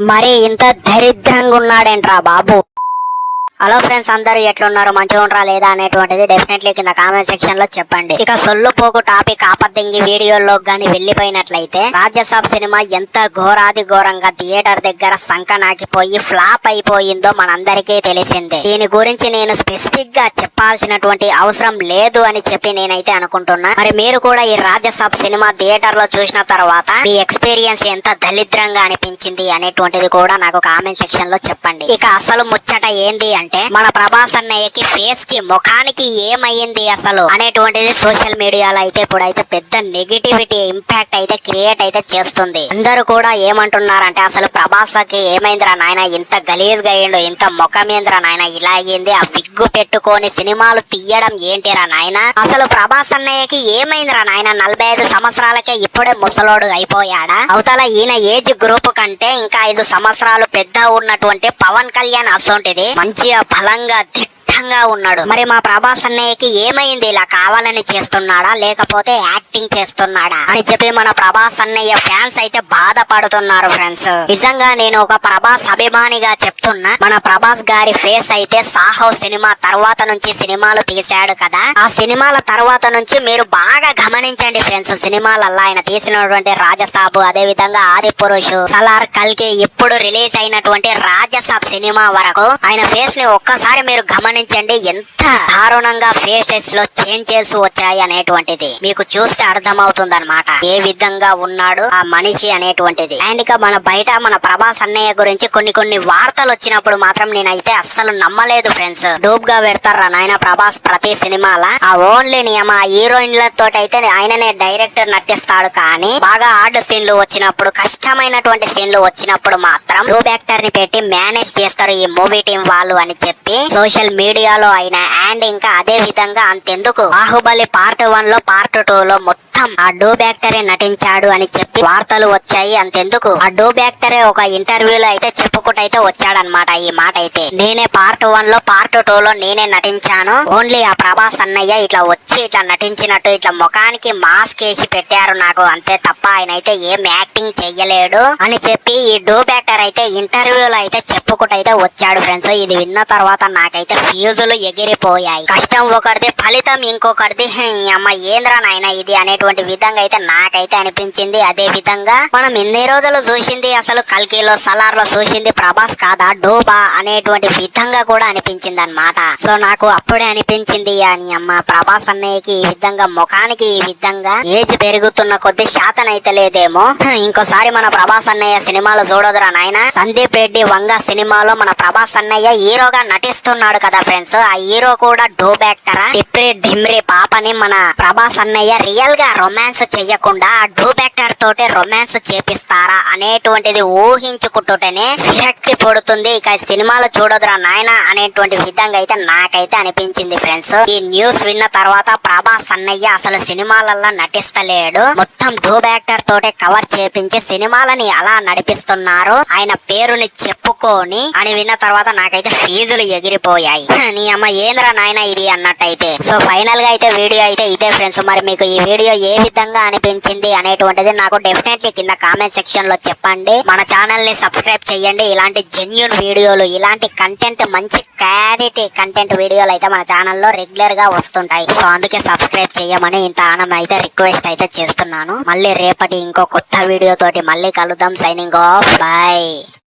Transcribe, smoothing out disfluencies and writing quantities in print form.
మరి ఇంత దరిద్రంగా ఉన్నాడేంట్రా బాబు. హలో ఫ్రెండ్స్, అందరూ ఎట్లున్నారు? మంచిగా ఉండరా లేదా అనేటువంటిది డెఫినెట్లీ కింద కామెంట్ సెక్షన్ లో చెప్పండి. ఇక సొల్లుపోకు టాపిక్ ఆపద్దంగి వీడియోలో గాని వెళ్లిపోయినట్లయితే రాజ్యసభ సినిమా ఎంత ఘోరాది ఘోరంగా థియేటర్ దగ్గర సంకనాకిపోయి ఫ్లాప్ అయిపోయిందో మనందరికీ తెలిసిందే. దీని గురించి నేను స్పెసిఫిక్ గా చెప్పాల్సినటువంటి అవసరం లేదు అని చెప్పి నేనైతే అనుకుంటున్నా. మరి మీరు కూడా ఈ రాజ్యసభ సినిమా థియేటర్ లో చూసిన తర్వాత మీ ఎక్స్పీరియన్స్ ఎంత దరిద్రంగా అనిపించింది అనేటువంటిది కూడా నాకు కామెంట్ సెక్షన్ లో చెప్పండి. ఇక అసలు ముచ్చట ఏంది అంటే మన ప్రభాస్ అన్నయ్యకి ఫేస్ కి ముఖానికి ఏమైంది అసలు అనేటువంటిది సోషల్ మీడియాలో అయితే ఇప్పుడైతే పెద్ద నెగిటివిటీ ఇంపాక్ట్ అయితే క్రియేట్ అయితే చేస్తుంది. అందరూ కూడా ఏమంటున్నారంటే అసలు ప్రభాస్ కి ఏమైందిరా నాయన, ఇంత గలీజ్ గా అయ్యిండు, ఇంత ముఖమేంద్రా నాయన ఇలా అయ్యింది, ఆ విగ్గు పెట్టుకొని సినిమాలు తీయడం ఏంటిరా నాయన, అసలు ప్రభాస్ అన్నయ్యకి ఏమైందిరా నాయన, 45 సంవత్సరాలకే ఇప్పుడే ముసలోడు అయిపోయాడా? అవతల ఈయన ఏజ్ గ్రూప్ కంటే ఇంకా 5 సంవత్సరాలు పెద్ద ఉన్నటువంటి పవన్ కళ్యాణ్ అసోంటిది మంచిగా బలంగా ఉన్నాడు. మరి మా ప్రభాస్ అన్నయ్యకి ఏమైంది? ఇలా కావాలని చేస్తున్నాడా లేకపోతే యాక్టింగ్ చేస్తున్నాడా అని చెప్పి మన ప్రభాస్ అన్నయ్య ఫ్యాన్స్ అయితే బాధపడుతున్నారు ఫ్రెండ్స్. నిజంగా నేను ఒక ప్రభాస్ అభిమానిగా చెప్తున్నా, మన ప్రభాస్ గారి ఫేస్ అయితే సాహో సినిమా తర్వాత నుంచి సినిమాలు తీశాడు కదా, ఆ సినిమాల తర్వాత నుంచి మీరు బాగా గమనించండి ఫ్రెండ్స్. సినిమాలల్లా ఆయన తీసినటువంటి రాజసాబు, అదే విధంగా ఆది పురుషు, సలార్, కల్కి, ఇప్పుడు రిలీజ్ అయినటువంటి రాజసాబ్ సినిమా వరకు ఆయన ఫేస్ ని ఒక్కసారి మీరు గమనించండి. ఎంత దారుణంగా ఫేసెస్ లో చేంజెస్ వచ్చాయి అనేటువంటిది మీకు చూస్తే అర్థమవుతుంది అనమాట, ఏ విధంగా ఉన్నాడు ఆ మనిషి అనేటువంటిది. అండ్ ఇక మన బయట మన ప్రభాస్ అన్నయ్య గురించి కొన్ని వార్తలు వచ్చినప్పుడు మాత్రం నేనైతే అస్సలు నమ్మలేదు ఫ్రెండ్స్. డూప్ గా పెడతారా నాయన ప్రభాస్ ప్రతి సినిమాల, ఆ ఓన్లీ నియమ హీరోయిన్లతో అయితే ఆయననే డైరెక్టర్ నటిస్తాడు, కానీ బాగా హార్డ్ సీన్లు వచ్చినప్పుడు, కష్టమైనటువంటి సీన్లు వచ్చినప్పుడు మాత్రం డూప్ యాక్టర్ ని పెట్టి మేనేజ్ చేస్తారు ఈ మూవీ టీం వాళ్ళు అని చెప్పి సోషల్ మీడియాలో అయినా. అండ్ ఇంకా అదే విధంగా అంతెందుకు బాహుబలి పార్ట్ 1 లో పార్ట్ 2 లో మొత్తం ఆ డూప్ యాక్టరే నటించాడు అని చెప్పి వార్తలు వచ్చాయి. అంతెందుకు ఆ డూప్ యాక్టరే ఒక ఇంటర్వ్యూలో అయితే చెప్పుకుంటూ వచ్చాడనమాట ఈ మాట అయితే, నేనే పార్ట్ 1 లో పార్ట్ 2 లో నేనే నటించాను, ఓన్లీ ఆ ప్రభాస్ అన్నయ్య ఇట్లా వచ్చి ఇట్లా నటించినట్టు ఇట్లా ముఖానికి మాస్క్ వేసి పెట్టారు నాకు, అంతే తప్ప ఆయన అయితే ఏం యాక్టింగ్ చెయ్యలేడు అని చెప్పి ఈ డూప్ యాక్టర్ అయితే ఇంటర్వ్యూలో అయితే చెప్పుకుంటూ అయితే వచ్చాడు ఫ్రెండ్స్. ఇది విన్న తర్వాత నాకైతే ఫ్యూజులు ఎగిరిపోయాయి. కష్టం ఒకరిది, ఫలితం ఇంకొకరిది, అమ్మ ఏంద్రా నాయన ఇది అనేటువంటి విధంగా అయితే నాకైతే అనిపించింది. అదే విధంగా మనం ఎన్ని రోజులు చూసింది అసలు కల్కిలో, సలార్ లో చూసింది ప్రభాస్ కాదా డోబా అనేటువంటి విధంగా కూడా అనిపించింది అనమాట. సో నాకు అప్పుడే అనిపించింది అని అమ్మ ప్రభాస్ అన్నయ్యకి ఈ విధంగా ముఖానికి ఈ విధంగా ఏజ్ పెరుగుతున్న కొద్ది శాతం అయితే లేదేమో, ఇంకోసారి మన ప్రభాస్ అన్నయ్య సినిమాలు చూడదురా నాయన. సందీప్ రెడ్డి వంగ సినిమాలో మన ప్రభాస్ అన్నయ్య హీరోగా నటిస్తున్నాడు కదా ఫ్రెండ్స్, ఆ హీరో కూడా డోప్ యాక్టరా? టిప్రి ఢిమ్రి పాపని మన ప్రభాస్ అన్నయ్య రియల్ గా రొమాన్స్ చెయ్యకుండా ఆ డోప్ యాక్టర్ తోటే రొమాన్స్ చేపిస్తారా అనేటువంటిది ఊహించుకుంటుంటేనే విరక్తి పడుతుంది. ఇక సినిమాలు చూడదురా నాయన అనేటువంటి విధంగా అయితే నాకైతే అనిపించింది ఫ్రెండ్స్. ఈ న్యూస్ విన్న తర్వాత ప్రభాస్ అన్నయ్య అసలు సినిమాలల్లో నటిస్తలేడు, మొత్తం డోప్ యాక్టర్ తోటే కవర్ చేపించి సినిమాలని అలా నడిపిస్తున్నారు ఆయన పేరుని చెప్పుకొని అని విన్న తర్వాత నాకైతే ఫీజులు ఎగిరిపోయాయి. నీ అమ్మ ఏంద్రా నాయన ఇది అన్నట్టయితే. సో ఫైనల్ గా అయితే వీడియో అయితే ఇదే ఫ్రెండ్స్. మరి మీకు ఈ వీడియో ఏ విధంగా అనిపించింది అనేటువంటిది నాకు డెఫినెట్లీ కింద కామెంట్ సెక్షన్ లో చెప్పండి. మన ఛానల్ ని సబ్స్క్రైబ్ చేయండి. ఇలాంటి జెన్యూన్ వీడియోలు, ఇలాంటి కంటెంట్, మంచి క్లారిటీ కంటెంట్ వీడియోలు అయితే మన ఛానల్లో రెగ్యులర్ గా వస్తుంటాయి. సో అందుకే సబ్స్క్రైబ్ చేయమని ఇంత ఆనందం అయితే రిక్వెస్ట్ అయితే చేస్తున్నాను. మళ్ళీ రేపటి ఇంకో కొత్త వీడియో తోటి మళ్ళీ కలుద్దాం. Signing off, by.